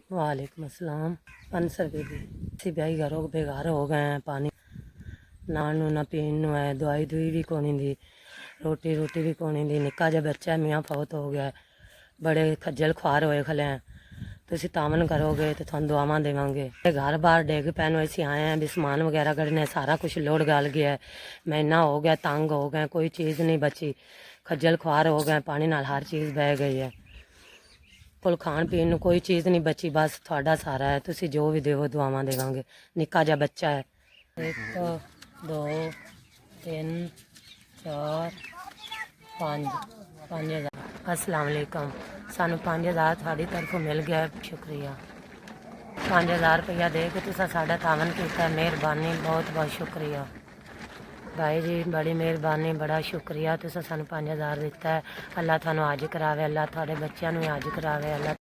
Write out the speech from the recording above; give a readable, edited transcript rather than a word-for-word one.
वालेकुम अस्सलाम। 500 रुपये दी ਅਸੀਂ ਵਿਆਹੀ ਘਰੋਂ ਬੇਘਰ ਹੋ ਗਏ हैं। पानी नान नू ना पीन नू है, दवाई दुई भी कोनी दी, रोटी भी कोनी दी। निक्का जिहा बच्चा है, मियाँ फौत हो गया, बड़े खज्जल खुआर होए खले हैं। ਤੁਸੀਂ ਤਾਮਨ ਕਰੋਗੇ ਤੇ ਤੁਹਾਨੂੰ ਦੁਆਵਾਂ ਦੇਵਾਂਗੇ। ਘਰ ਬਾਹਰ ਡਿੱਗ ਪੈਣ ਨੂੰ ਅਸੀਂ ਆਏ ਹਾਂ ਵੀ ਸਮਾਨ ਵਗੈਰਾ ਕੱਢਣੇ, ਸਾਰਾ ਕੁਝ ਲੋੜ ਗਲ ਗਿਆ। ਮੈਂ ਇੰਨਾ ਹੋ ਗਿਆ, ਤੰਗ ਹੋ ਗਿਆ, ਕੋਈ ਚੀਜ਼ ਨਹੀਂ ਬਚੀ, ਖੱਜਲ ਖੁਆਰ ਹੋ ਗਏ, ਪਾਣੀ ਨਾਲ ਹਰ ਚੀਜ਼ ਬਹਿ ਗਈ ਹੈ। ਕੋਲ ਖਾਣ ਪੀਣ ਨੂੰ ਕੋਈ ਚੀਜ਼ ਨਹੀਂ ਬਚੀ, ਬਸ ਤੁਹਾਡਾ ਸਾਰਾ ਹੈ। ਤੁਸੀਂ ਜੋ ਵੀ ਦੇਵੋ ਦੁਆਵਾਂ ਦੇਵਾਂਗੇ। ਨਿੱਕਾ ਜਿਹਾ ਬੱਚਾ ਹੈ। 1 2 3 4 5 5000। अस्सलाम वालेकुम। सानू 5000 ਤੁਹਾਡੀ तरफों मिल गया, शुक्रिया। 5000 रुपया दे के तुसा साडा तावन किया, मेहरबानी, बहुत बहुत शुक्रिया भाई जी, बड़ी मेहरबानी, बड़ा शुक्रिया। तुसा सानू 5000 दिता है। अल्लाह थानू अज करावे, अल्लाह थोड़े बच्चों नू अज करावे, अल्लाह